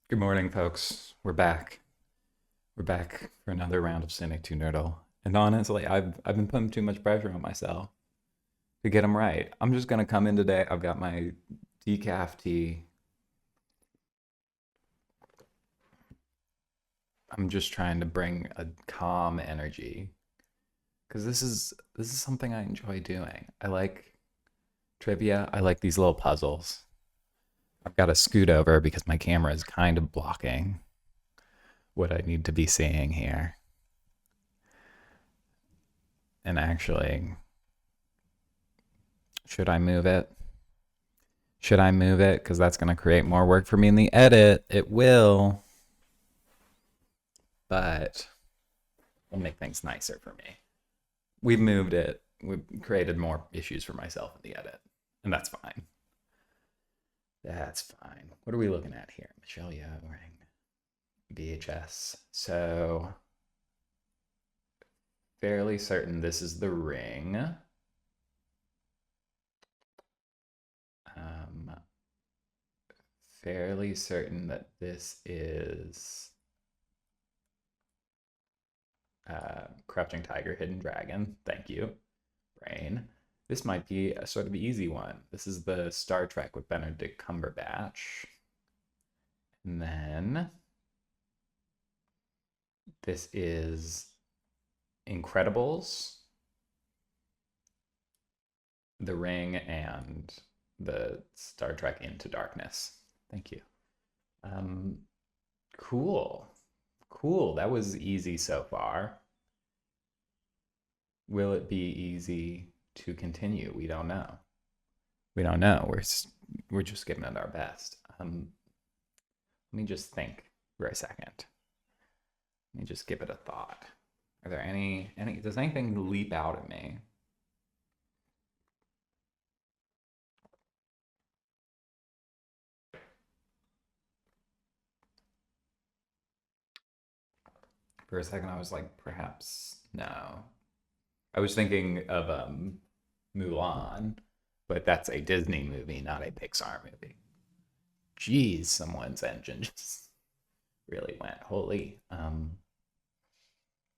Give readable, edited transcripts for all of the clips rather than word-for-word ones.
Good morning, folks. We're back. We're back for another round of Cine2nerdle. And honestly, I've been putting too much pressure on myself to get them right. I'm just gonna come in today. I've got my decaf tea. I'm just trying to bring a calm energy because this is something I enjoy doing. I like trivia. I like these little puzzles. I've got to scoot over because my camera is kind of blocking what I need to be seeing here. And actually, should I move it? Should I move it? Because that's going to create more work for me in the edit. It will, but it'll make things nicer for me. We've moved it. We've created more issues for myself in the edit, and that's fine. That's fine. What are we looking at here? Michelle Yeoh wearing VHS. So, fairly certain this is the ring. Fairly certain that this is Crouching Tiger, Hidden Dragon. Thank you, brain. This might be a sort of easy one. This is the Star Trek with Benedict Cumberbatch. And then this is Incredibles, The Ring, and the Star Trek Into Darkness. Thank you. Cool. Cool. That was easy so far. Will it be easy to continue? We don't know. We don't know. We're just giving it our best. Let me just think for a second. Let me just give it a thought. Are there any does anything leap out at me? For a second I was like, perhaps no. I was thinking of Mulan, but that's a Disney movie, not a Pixar movie. Geez, someone's engine just really went. Holy.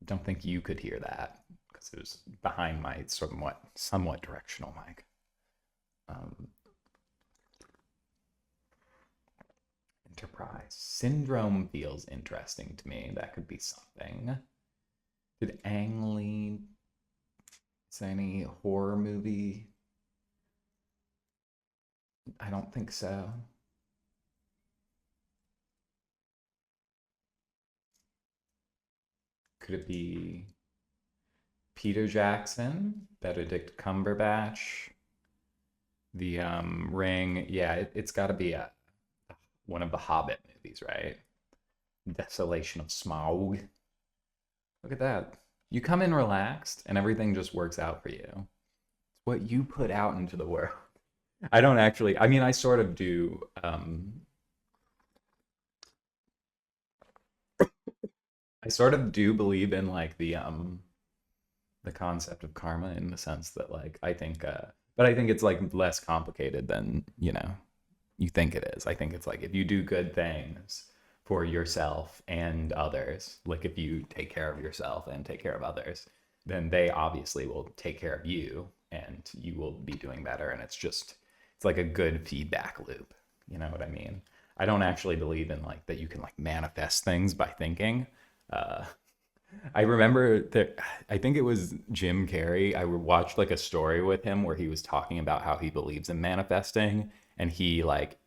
Don't think you could hear that because it was behind my somewhat directional mic. Um, Enterprise syndrome feels interesting to me. That could be something. Did Ang Lee say any horror movie? I don't think so. Could it be Peter Jackson, Benedict Cumberbatch, The Ring? Yeah, it's got to be one of the Hobbit movies, right? Desolation of Smaug. Look at that. You come in relaxed, and everything just works out for you. It's what you put out into the world. I don't actually. I mean, I sort of do. I sort of do believe in like the concept of karma in the sense that like I think but I think it's like less complicated than, you think it is. I think it's like if you do good things for yourself and others, like if you take care of yourself and take care of others, then they obviously will take care of you and you will be doing better, and it's like a good feedback loop. You know what I mean? I don't actually believe in like that you can like manifest things by thinking. Uh, I remember that I think it was Jim Carrey. I watched like a story with him where he was talking about how he believes in manifesting, and he like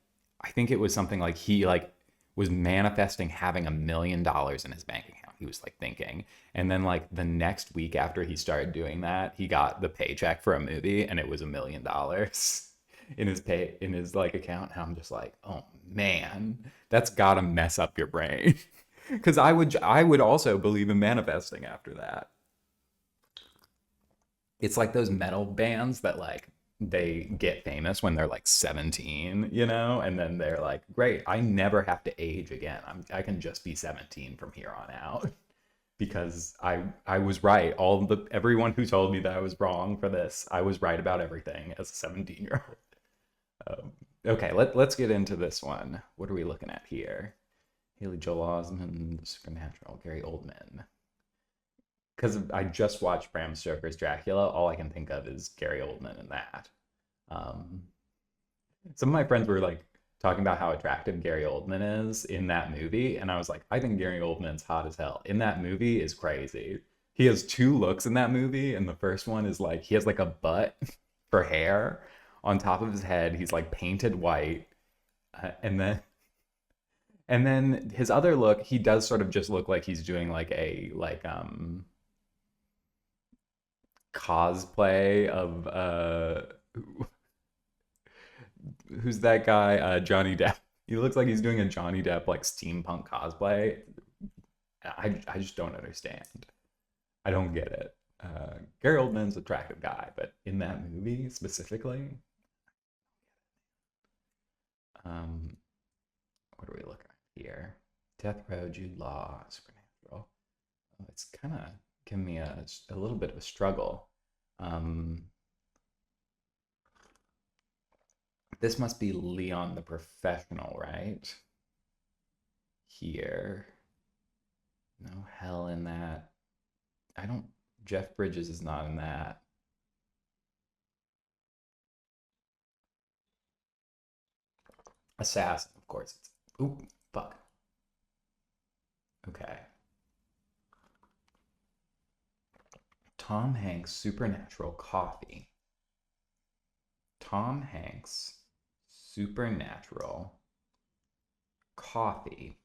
I think it was something like he like was manifesting having $1 million in his bank account. He was like thinking, and then like the next week after he started doing that, he got the paycheck for a movie, and it was $1 million in his like account. And I'm just like, oh man, that's gotta mess up your brain. Because I would also believe in manifesting after that. It's like those metal bands that like they get famous when they're like 17, and then they're like, great, I never have to age again. I can just be 17 from here on out because I was right. Everyone who told me that I was wrong for this, I was right about everything as a 17-year-old. Okay, let's get into this one. What are we looking at here? Haley Joel Osment, Supernatural, Gary Oldman. Because I just watched Bram Stoker's Dracula, all I can think of is Gary Oldman in that. Um, some of my friends were like talking about how attractive Gary Oldman is in that movie, and I was like, I think Gary Oldman's hot as hell. In that movie is crazy. He has two looks in that movie, and the first one is like he has like a butt for hair on top of his head. He's like painted white, and then his other look, he does sort of just look like he's doing like a cosplay of who's that guy? Johnny Depp. He looks like he's doing a Johnny Depp like steampunk cosplay. I just don't understand. I don't get it. Gary Oldman's an attractive guy, but in that movie specifically, um, what are we looking at here? Death Row, Jude Law, Supernatural. Oh, it's kind of giving me a little bit of a struggle. Um, this must be Leon the Professional, right? Here. No hell in that. I don't. Jeff Bridges is not in that. Assassin, of course. It's. Oop, fuck. Okay. Tom Hanks, Supernatural, Coffee. Tom Hanks, Supernatural, Coffee.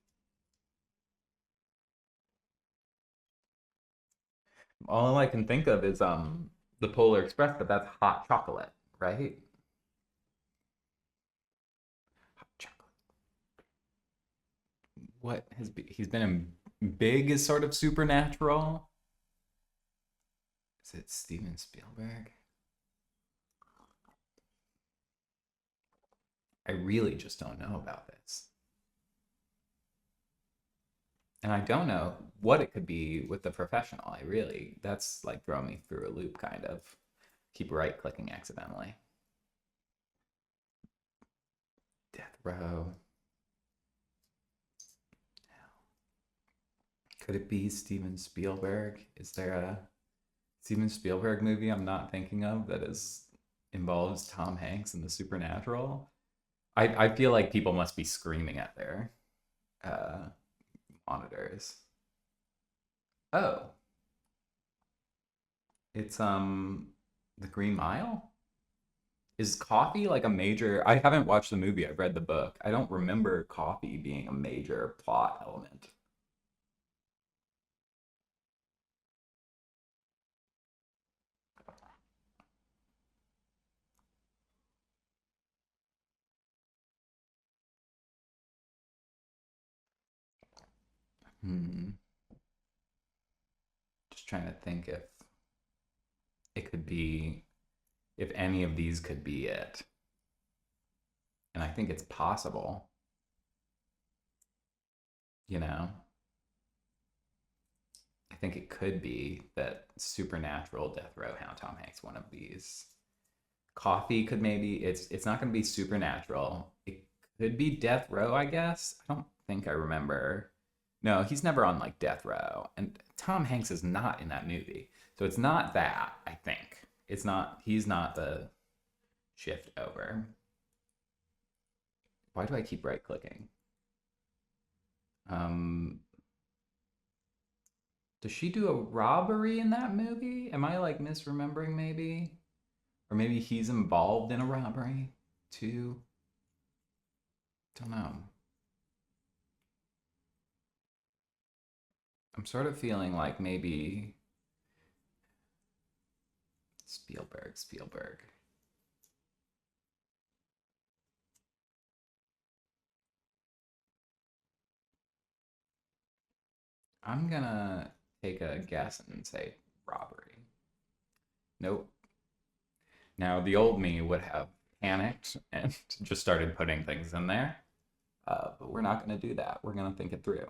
All I can think of is the Polar Express, but that's hot chocolate, right? Hot chocolate. What has he's been in Big is sort of supernatural. Is it Steven Spielberg? I really just don't know about this. And I don't know what it could be with the professional. That's like throwing me through a loop kind of. Keep right clicking accidentally. Death Row. Could it be Steven Spielberg? Is there a Steven Spielberg movie I'm not thinking of that involves Tom Hanks and the supernatural? I feel like people must be screaming at their uh, monitors. Oh, it's The Green Mile? Is coffee like a major? I haven't watched the movie. I've read the book. I don't remember coffee being a major plot element. Hmm. Just trying to think it could be if any of these could be it. And I think it's possible, you know. I think it could be that Supernatural, Death Row, How Tom Hanks, one of these. Coffee could maybe it's not going to be Supernatural. It could be Death Row, I guess. I don't think I remember. No, he's never on like Death Row, and Tom Hanks is not in that movie, so it's not that. I think it's not. He's not the shift over. Why do I keep right clicking? Um, does she do a robbery in that movie? Am I like misremembering maybe? Or maybe he's involved in a robbery too? Don't know. I'm sort of feeling like maybe Spielberg. I'm gonna take a guess and say robbery. Nope. Now, the old me would have panicked and just started putting things in there. But we're not going to do that. We're going to think it through.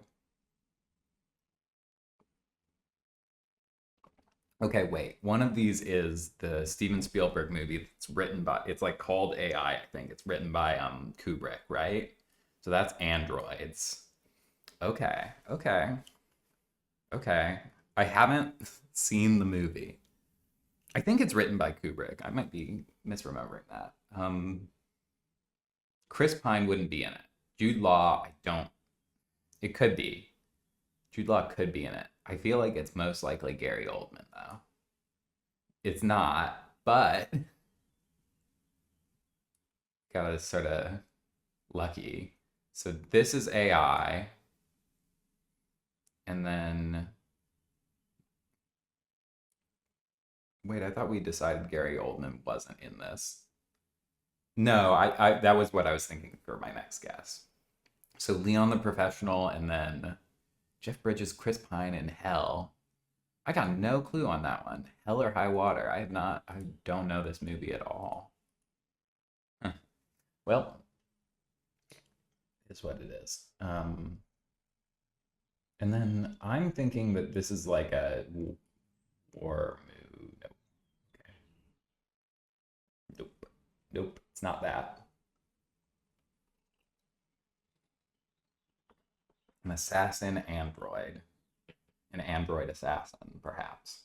Okay, wait. One of these is the Steven Spielberg movie. It's written by. It's like called AI. I think it's written by Kubrick, right? So that's androids. Okay, okay, okay. I haven't seen the movie. I think it's written by Kubrick. I might be misremembering that. Chris Pine wouldn't be in it. Jude Law, I don't. It could be. Jude Law could be in it. I feel like it's most likely Gary Oldman, though. It's not, but got was sort of lucky. So this is AI, and then wait, I thought we decided Gary Oldman wasn't in this. No, I that was what I was thinking for my next guess. So Leon the Professional, and then Jeff Bridges, Chris Pine, and Hell. I got no clue on that one. Hell or High Water. I have not. I don't know this movie at all. Huh. Well, it's what it is. And then I'm thinking that this is like a war movie. Nope. Okay. Nope. Nope. It's not that. An assassin android. An android assassin, perhaps.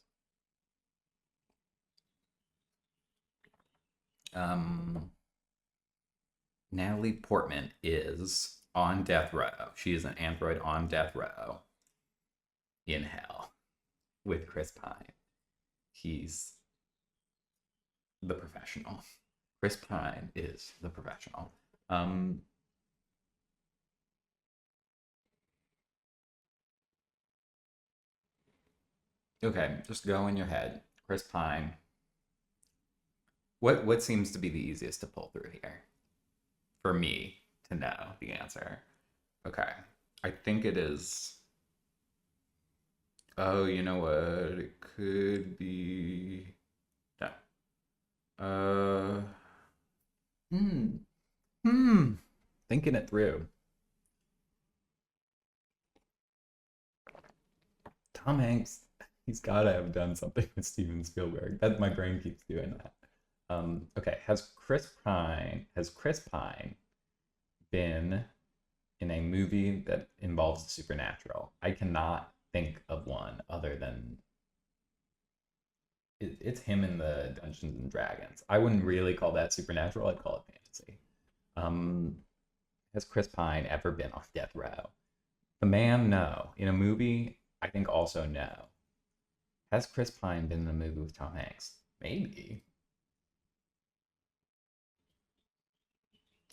Um, Natalie Portman is on death row. She is an android on death row in hell with Chris Pine. He's the professional. Chris Pine is the professional. Okay, just go in your head. Chris Pine. What seems to be the easiest to pull through here for me to know the answer? Okay, I think it is. Oh, you know what? It could be. No. Uh. Hmm. Hmm. Thinking it through. Tom Hanks. He's got to have done something with Steven Spielberg. That my brain keeps doing that. Okay. Has Chris Pine been in a movie that involves the supernatural? I cannot think of one other than it's him in the Dungeons and Dragons. I wouldn't really call that supernatural. I'd call it fantasy. Um, has Chris Pine ever been off death row? The Man, no. In a movie, I think also no. Has Chris Pine been in a movie with Tom Hanks? Maybe.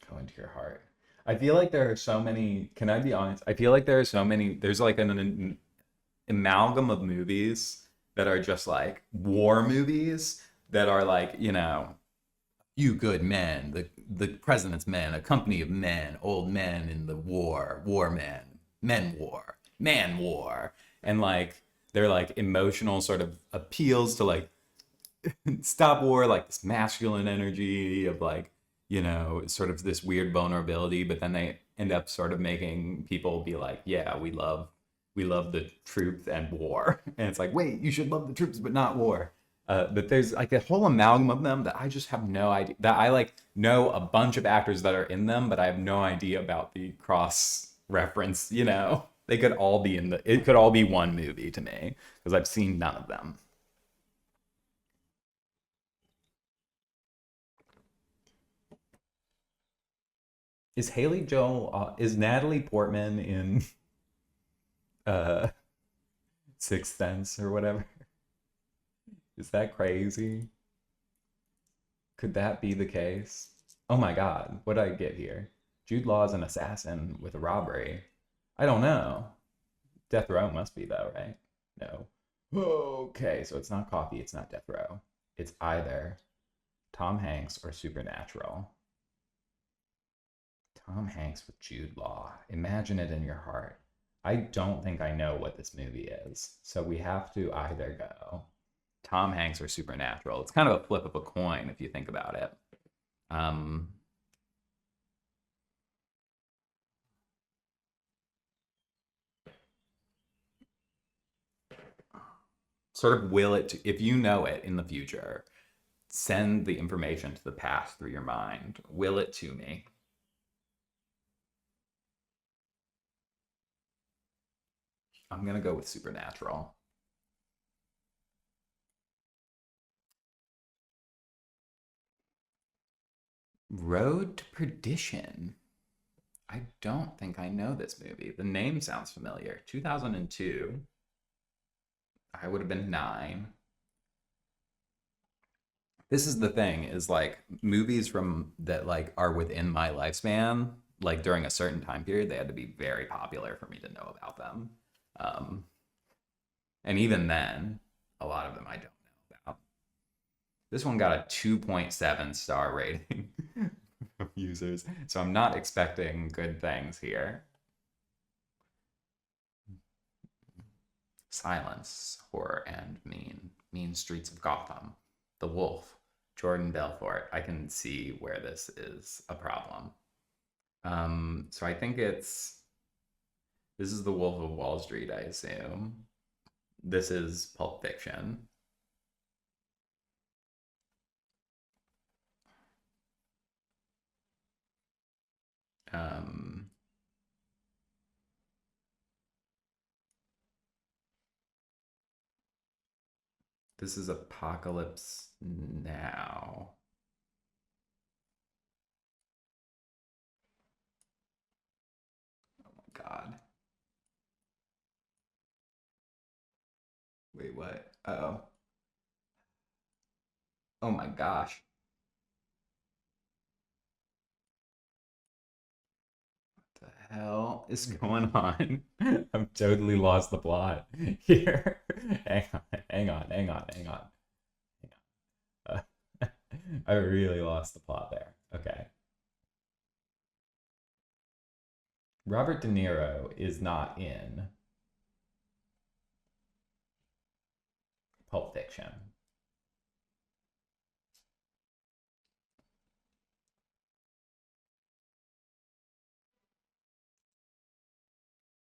Go into your heart. I feel like there are so many. Can I be honest? I feel like there are so many. There's like an amalgam of movies that are just like war movies that are like, you good men, the president's men, a company of men, old men in the war men war, man war. And like they're like emotional sort of appeals to like stop war, like this masculine energy of like, sort of this weird vulnerability, but then they end up sort of making people be like, yeah, we love the troops and war. And it's like, wait, you should love the troops but not war. But there's like a whole amalgam of them that I just have no idea. That I like know a bunch of actors that are in them, but I have no idea about the cross reference. They could all be in the. It could all be one movie to me because I've seen none of them. Is Haley Joel? Is Natalie Portman in uh Sixth Sense or whatever? Is that crazy? Could that be the case? Oh my God, what did I get here? Jude Law is an assassin with a robbery. I don't know. Death Row must be though, right? No. Okay, so it's not Coffee, it's not Death Row. It's either Tom Hanks or Supernatural. Tom Hanks with Jude Law. Imagine it in your heart. I don't think I know what this movie is, so we have to either go Tom Hanks or Supernatural. It's kind of a flip of a coin if you think about it. Um, Sort of will it to, if you know it in the future, send the information to the past through your mind. Will it to me. I'm gonna go with Supernatural. Road to Perdition. I don't think I know this movie. The name sounds familiar. 2002. I would have been 9. This is the thing, is like movies from that like are within my lifespan, like during a certain time period, they had to be very popular for me to know about them. Um, and even then, a lot of them I don't know about. This one got a 2.7 star rating from users, so I'm not expecting good things here. Silence, Horror, and Mean Streets of Gotham, The Wolf, Jordan Belfort. I can see where this is a problem. So I think this is The Wolf of Wall Street, I assume. This is Pulp Fiction. Um, this is Apocalypse Now. Oh my God. Wait, what? Oh. Oh my gosh. What the hell is going on? I've totally lost the plot here. Hang on, hang on, hang on, hang on. Uh, I really lost the plot there. Okay. Robert De Niro is not in Pulp Fiction.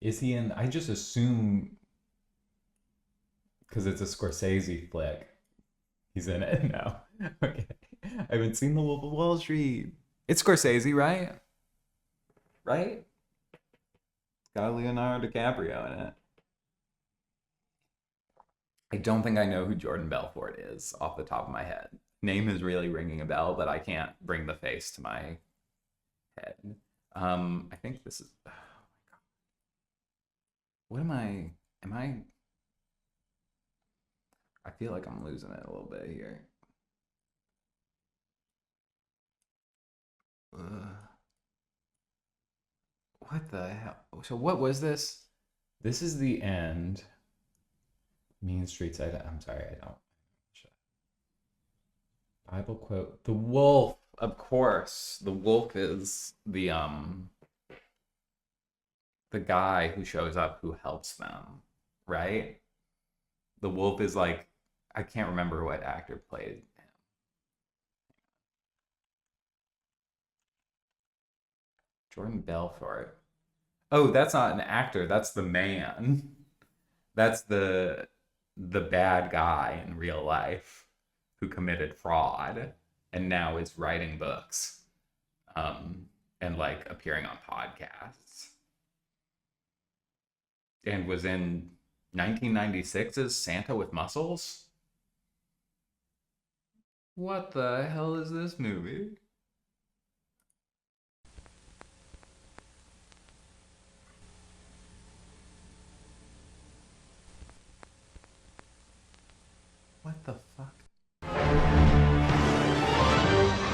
Is he in? I just assume because it's a Scorsese flick, he's in it. No. Okay. I haven't seen The Wolf of Wall Street. It's Scorsese, right? Right? It's got Leonardo DiCaprio in it. I don't think I know who Jordan Belfort is off the top of my head. Name is really ringing a bell, but I can't bring the face to my head. I think this is. Oh my God. What am I? Am I? I feel like I'm losing it a little bit here. Ugh. What the hell? So what was this? This is the end. Mean Streets. I'm sorry, I don't. Bible quote. The wolf, of course. The wolf is the guy who shows up who helps them, right? The wolf is like, I can't remember what actor played him. Jordan Belfort. Oh, that's not an actor. That's the man. That's the bad guy in real life who committed fraud and now is writing books, um, and like appearing on podcasts, and was in 1996's Santa with Muscles. What the hell is this movie? What the fuck?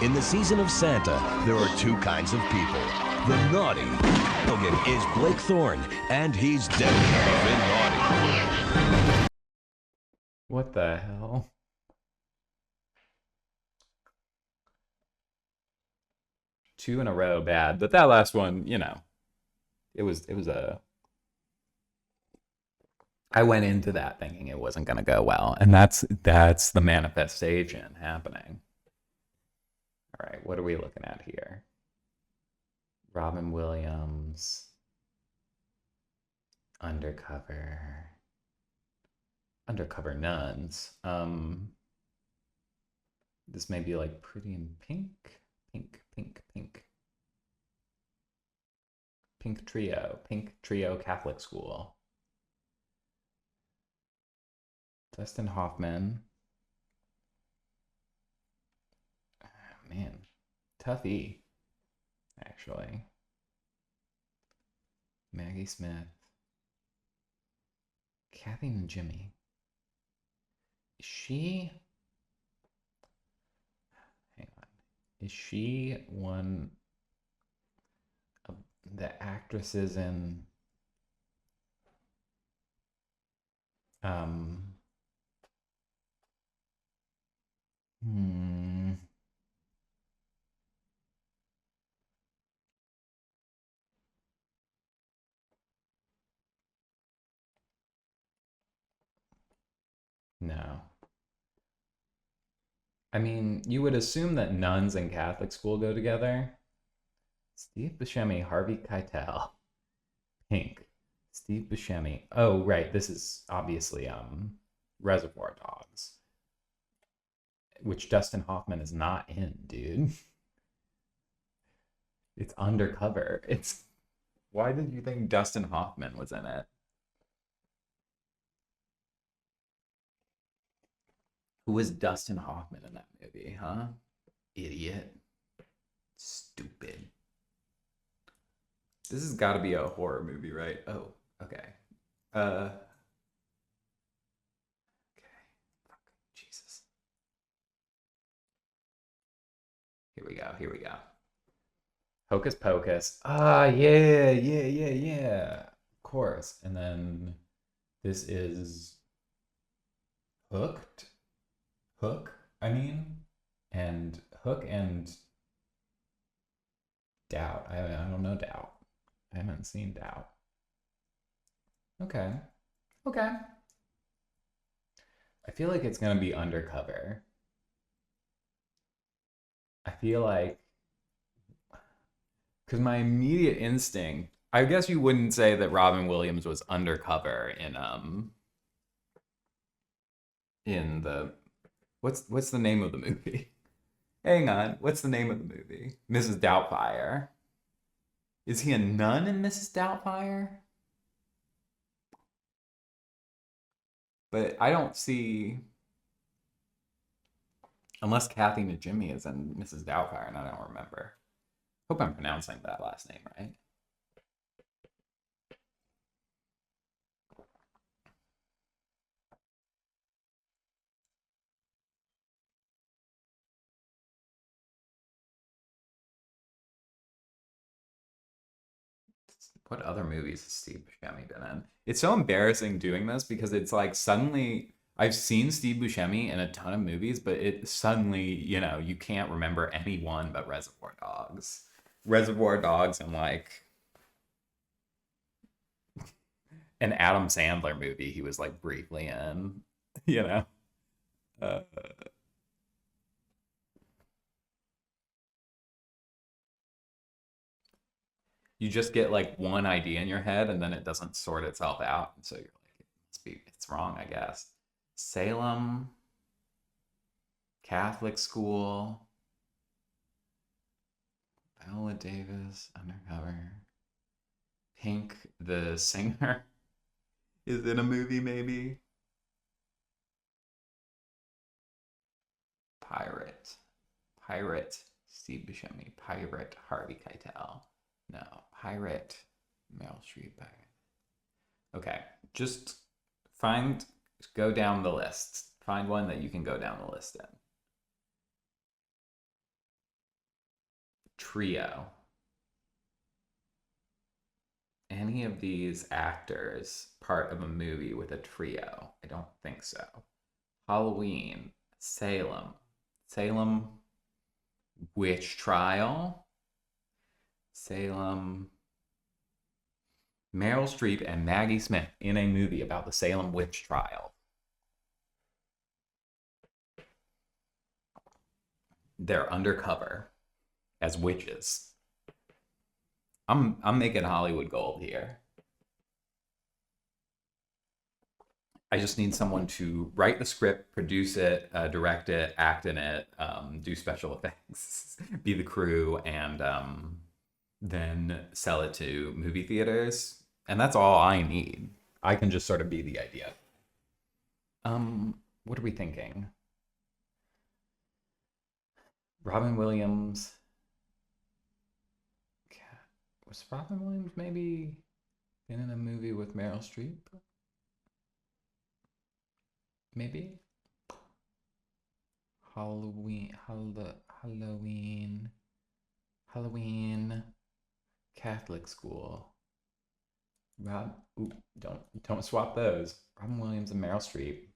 In the season of Santa, there are two kinds of people. The naughty. Logan is Blake Thorne, and he's definitely naughty. What the hell? Two in a row bad, but that last one, it was a I went into that thinking it wasn't going to go well, and that's the manifestation happening. All right, what are we looking at here? Robin Williams, undercover nuns. This may be like Pretty in Pink, Pink Trio Catholic School. Dustin Hoffman. Man, toughy, actually. Maggie Smith. Kathy and Jimmy. Is she. Hang on. Is she one of the actresses in. Um. Hmm. No. I mean, you would assume that nuns and Catholic school go together. Steve Buscemi, Harvey Keitel, Pink. Steve Buscemi. Oh, right. This is obviously Reservoir Dogs, which Dustin Hoffman is not in, dude. It's undercover. It's Why did you think Dustin Hoffman was in it? Who was Dustin Hoffman in that movie, huh? Idiot. Stupid. This has got to be a horror movie, right? Oh, okay. Okay. Fuck. Jesus. Here we go. Here we go. Hocus Pocus. Ah, yeah, yeah, yeah, yeah. Of course. And then this is Hooked. Hook, I mean. And Hook and Doubt. I don't know Doubt. I haven't seen Doubt. Okay. Okay. I feel like it's gonna be Undercover. I feel like because my immediate instinct, I guess you wouldn't say that Robin Williams was undercover in the what's the name of the movie? Hang on, what's the name of the movie? Mrs. Doubtfire. Is he a nun in Mrs. Doubtfire? But I don't see unless Kathy Najimy is in Mrs. Doubtfire, and I don't remember. Hope I'm pronouncing that last name right. What other movies has Steve Buscemi been in? It's so embarrassing doing this because it's like suddenly I've seen Steve Buscemi in a ton of movies, but it suddenly, you can't remember any one but Reservoir Dogs. Reservoir Dogs and like an Adam Sandler movie he was like briefly in, you know? Uh, you just get like one idea in your head and then it doesn't sort itself out. And so you're like, it's wrong, I guess. Salem, Catholic school, Viola Davis, undercover. Pink, the singer, is in a movie, maybe. Pirate. Pirate, Steve Buscemi. Pirate, Harvey Keitel. No. Pirate, Meryl Streep. Pirate. Okay. Just go down the list. Find one that you can go down the list in. Trio. Any of these actors part of a movie with a trio? I don't think so. Halloween, Salem Witch Trial, Salem, Meryl Streep and Maggie Smith in a movie about the Salem Witch Trial. They're undercover as witches. I'm making Hollywood gold here. I just need someone to write the script, produce it, direct it, act in it, do special effects, be the crew, and then sell it to movie theaters. And that's all I need. I can just sort of be the idea. What are we thinking? Robin Williams. Was Robin Williams maybe in a movie with Meryl Streep? Maybe. Halloween, Catholic school. Ooh, don't swap those. Robin Williams and Meryl Streep.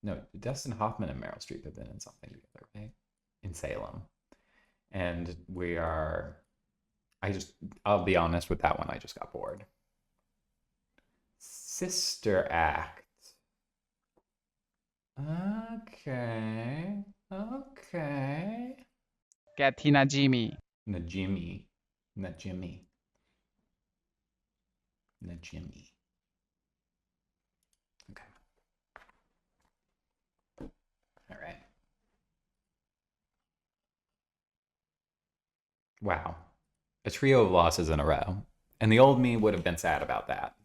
No, Dustin Hoffman and Meryl Streep have been in something together, right? In Salem. And I'll be honest with that one, I just got bored. Sister Act. Okay. Katina Jimmy. Najimi. Okay. All right. Wow. A trio of losses in a row. And the old me would have been sad about that.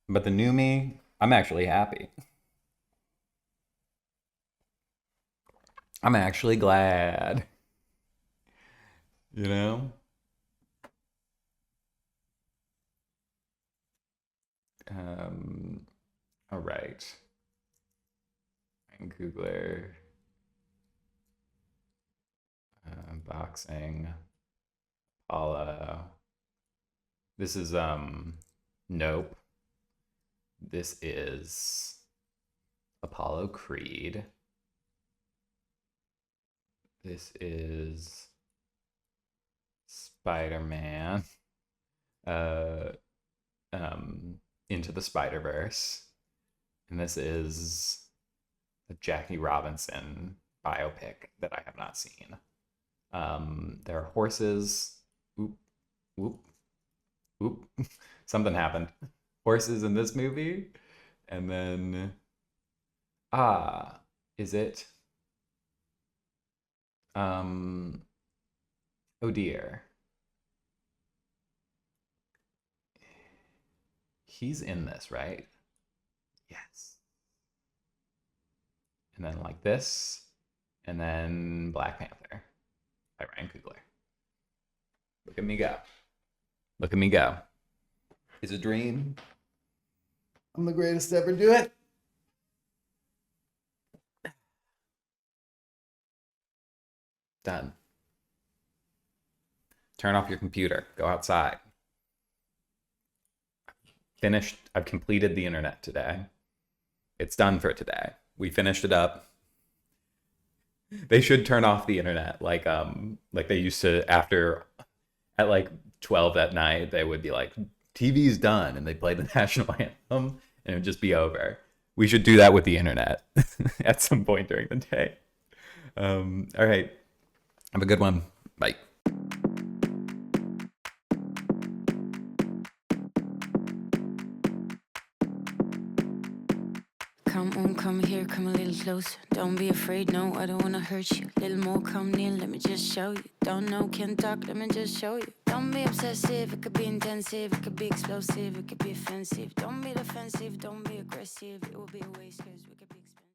But the new me, I'm actually happy. I'm actually glad. You know? All right. And Googler. Boxing. Apollo. This is, nope. This is Apollo Creed. This is Spider-Man. Into the Spider-Verse. And this is a Jackie Robinson biopic that I have not seen. There are horses. Oop, whoop, whoop. Something happened. Horses in this movie. And then, is it? Oh dear. He's in this, right? Yes. And then like this, and then Black Panther by Ryan Coogler. Look at me go. Look at me go. It's a dream. I'm the greatest to ever do it. Done. Turn off your computer. Go outside. Finished. I've completed the internet today. It's done for today. We finished it up. They should turn off the internet like they used to at like 12 at night. They would be like, TV's done, and they play the national anthem, and it would just be over. We should do that with the internet at some point during the day. All right. Have a good one. Bye. Come on, come here, come a little closer. Don't be afraid, no, I don't wanna hurt you. Little more, come near, let me just show you. Don't know, can't talk, let me just show you. Don't be obsessive, it could be intensive, it could be explosive, it could be offensive. Don't be defensive, don't be aggressive, it will be a waste 'cause we